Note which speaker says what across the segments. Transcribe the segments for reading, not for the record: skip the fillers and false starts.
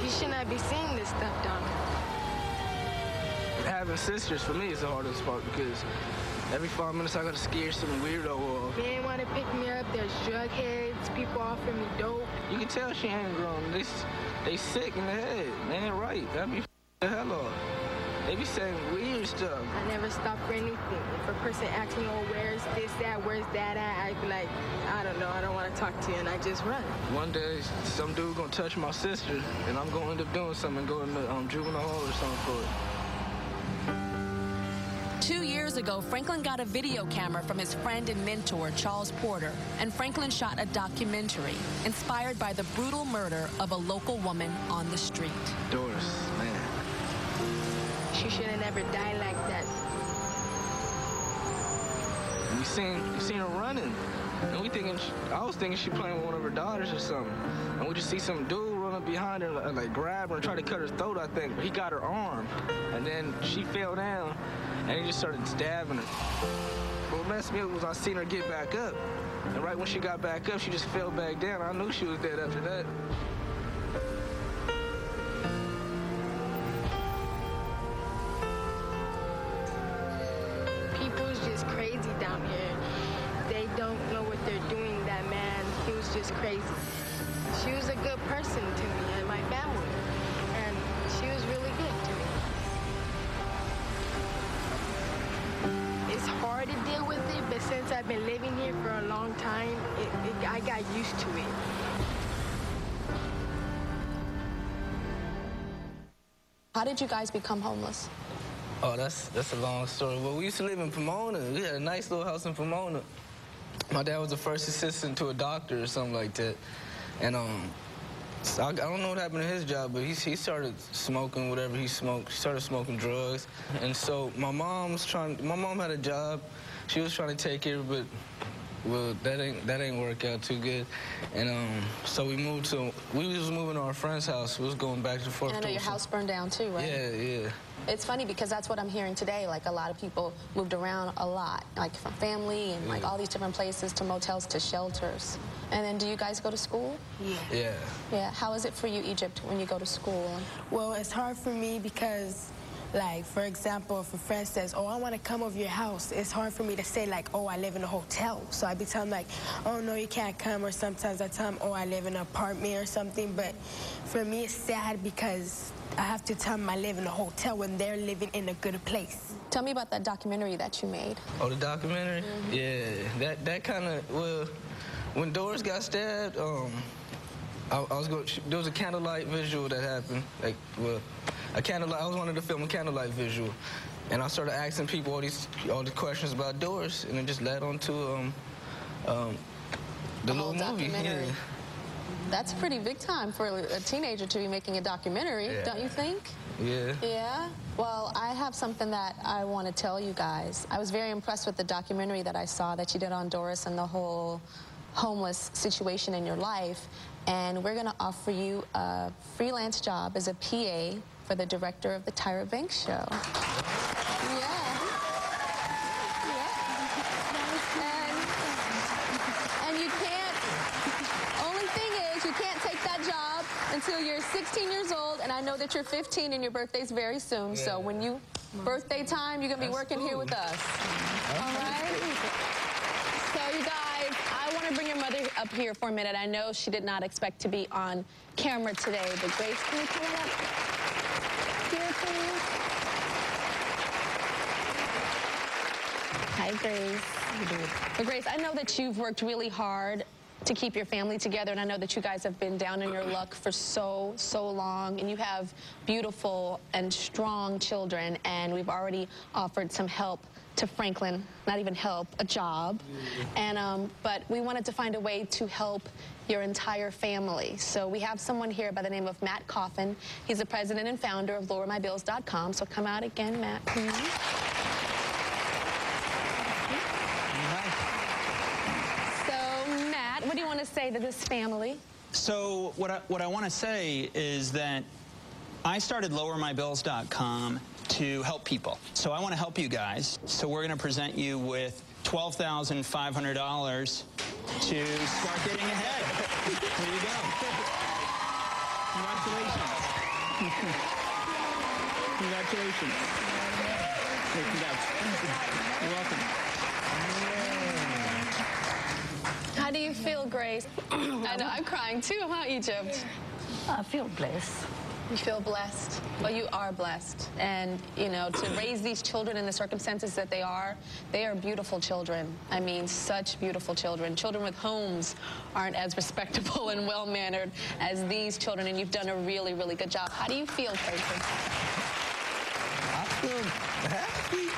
Speaker 1: He should not be seeing this stuff down there.
Speaker 2: Having sisters, for me, is the hardest part because every 5 minutes I gotta scare some weirdo off.
Speaker 1: They ain't want to pick me up. There's drug heads, people offering me dope.
Speaker 2: You can tell she ain't grown. They sick in the head. They ain't right. That be the hell off. They be saying weird stuff.
Speaker 1: I never stop for anything. If a person asks me, oh, where's this at, where's that at, I be like, I don't know, I don't want to talk to you, and I just run.
Speaker 2: One day, some dude gonna touch my sister, and I'm gonna end up doing something and going to juvenile hall or something for it.
Speaker 3: 2 years ago, Franklin got a video camera from his friend and mentor, Charles Porter, and Franklin shot a documentary inspired by the brutal murder of a local woman on the street.
Speaker 2: Doris, man.
Speaker 1: She should have never died like that.
Speaker 2: You seen her running, and I was thinking she playing with one of her daughters or something, and we just see some dude run up behind her, like grab her and try to cut her throat, I think. He got her arm, and then she fell down, and he just started stabbing her. What messed me up was I seen her get back up, and right when she got back up, she just fell back down. I knew she was dead after that.
Speaker 1: Just crazy down here. They don't know what they're doing. That man, he was just crazy. She was a good person to me and my family, and she was really good to me. It's hard to deal with it, but since I've been living here for a long time, I got used to it.
Speaker 3: How did you guys become homeless?
Speaker 2: Oh, that's a long story. Well, we used to live in Pomona. We had a nice little house in Pomona. My dad was the first assistant to a doctor or something like that. And so I don't know what happened to his job, but he started smoking whatever he smoked. He started smoking drugs. And so my mom had a job. She was trying to take care of it, but well, that ain't work out too good. And so we was moving to our friend's house. We was going back and forth.
Speaker 3: And I know your house burned down too, right?
Speaker 2: Yeah.
Speaker 3: It's funny because that's what I'm hearing today. Like, a lot of people moved around a lot, like from family and like all these different places to motels to shelters. And then do you guys go to school?
Speaker 1: Yeah.
Speaker 3: Yeah. How is it for you, Egypt, when you go to school?
Speaker 1: Well, it's hard for me because, like, for example, if a friend says, oh, I want to come over your house, it's hard for me to say, like, oh, I live in a hotel. So I be telling them, like, oh, no, you can't come. Or sometimes I tell them, oh, I live in an apartment or something. But for me, it's sad because I have to tell them I live in a hotel when they're living in a good place.
Speaker 3: Tell me about that documentary that you made.
Speaker 2: Oh, the documentary? Mm-hmm. Yeah, that kind of, well, when Doris got stabbed, there was a candlelight visual that happened. Like, well, I was wanting to film a candlelight visual, and I started asking people all these questions about Doris, and it just led on to the little movie. Yeah.
Speaker 3: That's pretty big time for a teenager to be making a documentary, don't you think?
Speaker 2: Yeah.
Speaker 3: Yeah? Well, I have something that I want to tell you guys. I was very impressed with the documentary that I saw that you did on Doris and the whole homeless situation in your life. And we're going to offer you a freelance job as a PA for the director of the Tyra Banks show. And you can't, only thing is, you can't take that job until you're 16 years old, and I know that you're 15 and your birthday's very soon, so when you, birthday time, you're going to be working here with us. All right? So, you guys, I want to bring your mother up here for a minute. I know she did not expect to be on camera today, but Grace, can you come up here, please? Hi, Grace. But Grace, I know that you've worked really hard to keep your family together, and I know that you guys have been down in your luck for so long, and you have beautiful and strong children, and we've already offered some help to Franklin, not even help, a job, and but we wanted to find a way to help your entire family. So we have someone here by the name of Matt Coffin. He's the president and founder of LowerMyBills.com. So come out again, Matt, please. So Matt, what do you want to say to this family?
Speaker 4: So what I want to say is that I started LowerMyBills.com to help people. So I want to help you guys. So we're going to present you with $12,500 to start getting ahead. There you go. Congratulations. Congratulations. Hey, congrats. You're welcome.
Speaker 3: How do you feel, Grace? I know, I'm crying too, huh, Egypt?
Speaker 5: I feel blessed.
Speaker 3: You feel blessed? Well, you are blessed. And, you know, to raise these children in the circumstances that they are beautiful children. I mean, such beautiful children. Children with homes aren't as respectable and well-mannered as these children, and you've done a really, really good job. How do you feel, Tracy?
Speaker 2: I feel happy.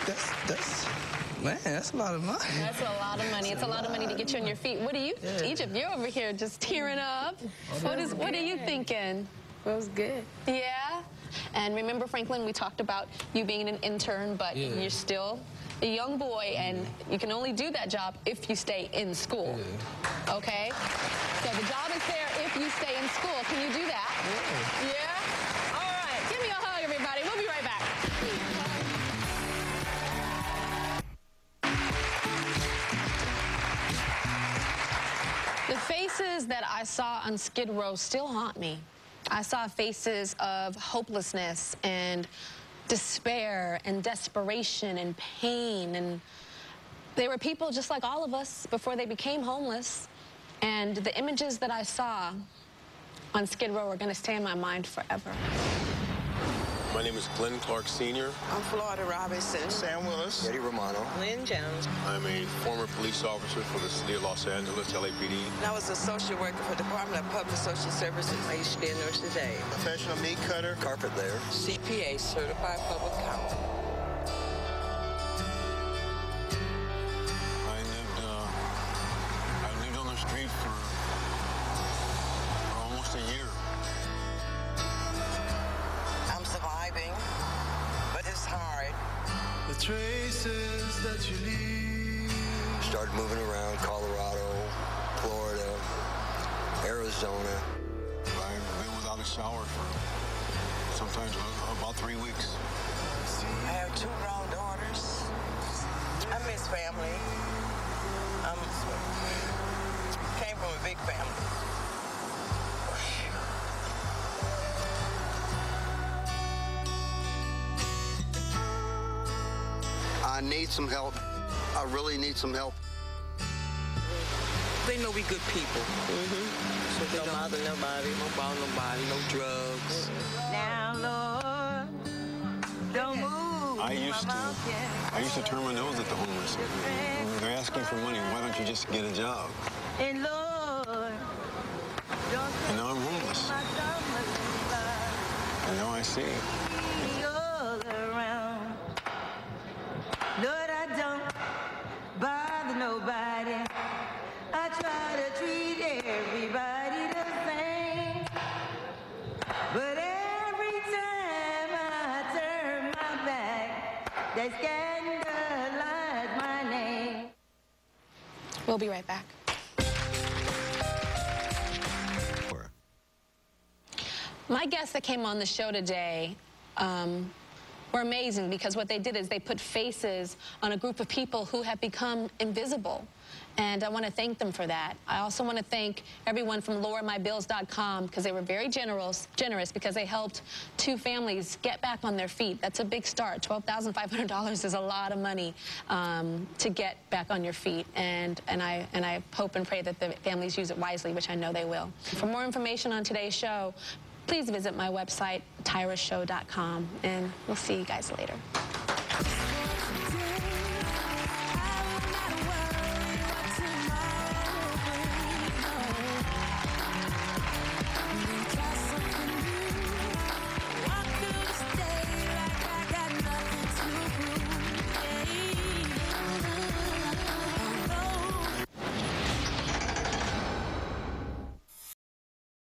Speaker 2: Man, that's a lot of money.
Speaker 3: That's a lot of money. It's a lot of money to get you on your feet. What do you, Egypt, you're over here just tearing up. What are you thinking?
Speaker 1: Feels good.
Speaker 3: Yeah? And remember, Franklin, we talked about you being an intern, but you're still a young boy, and you can only do that job if you stay in school. Okay? So the job is there if you stay in school. Can you do that? Yeah? All right. Give me a hug, everybody. We'll be right back. The faces that I saw on Skid Row still haunt me. I saw faces of hopelessness and despair and desperation and pain, and they were people just like all of us before they became homeless. And the images that I saw on Skid Row are going to stay in my mind forever.
Speaker 6: My name is Glenn Clark Sr.
Speaker 7: I'm Florida Robinson.
Speaker 6: Sam Willis.
Speaker 7: Eddie Romano.
Speaker 8: Lynn Jones.
Speaker 6: I'm a former police officer for the city of Los Angeles, LAPD.
Speaker 7: And I was a social worker for the Department of Public Social Services.
Speaker 8: I used to be a nurse today.
Speaker 6: Professional meat cutter.
Speaker 7: Carpet layer. CPA, Certified Public Accountant.
Speaker 6: I lived on the street for almost a year.
Speaker 7: I'm surviving, but it's hard.
Speaker 9: The traces that you leave.
Speaker 10: Started moving around Colorado, Florida, Arizona.
Speaker 6: I've been without a shower for sometimes about 3 weeks.
Speaker 7: I have 2 grown daughters. I miss family. Came from a big family.
Speaker 10: I need some help. I really need some help.
Speaker 7: They know we good people. So they don't bother nobody. Don't bother nobody. No drugs.
Speaker 8: Now, Lord, don't move.
Speaker 6: I used to turn my nose at the homeless. They're asking for money. Why don't you just get a job?
Speaker 8: And Lord, don't
Speaker 6: And now I'm homeless. And now I see.
Speaker 8: all around. Lord, I don't bother nobody. I try to treat everybody the same. But every time I turn my back, they scandalize my name.
Speaker 3: We'll be right back. My guests that came on the show today were amazing, because what they did is they put faces on a group of people who have become invisible. And I want to thank them for that. I also want to thank everyone from lowermybills.com, because they were very generous because they helped 2 families get back on their feet. That's a big start. $12,500 is a lot of money to get back on your feet. And I hope and pray that the families use it wisely, which I know they will. For more information on today's show, please visit my website, tyrashow.com, and we'll see you guys later.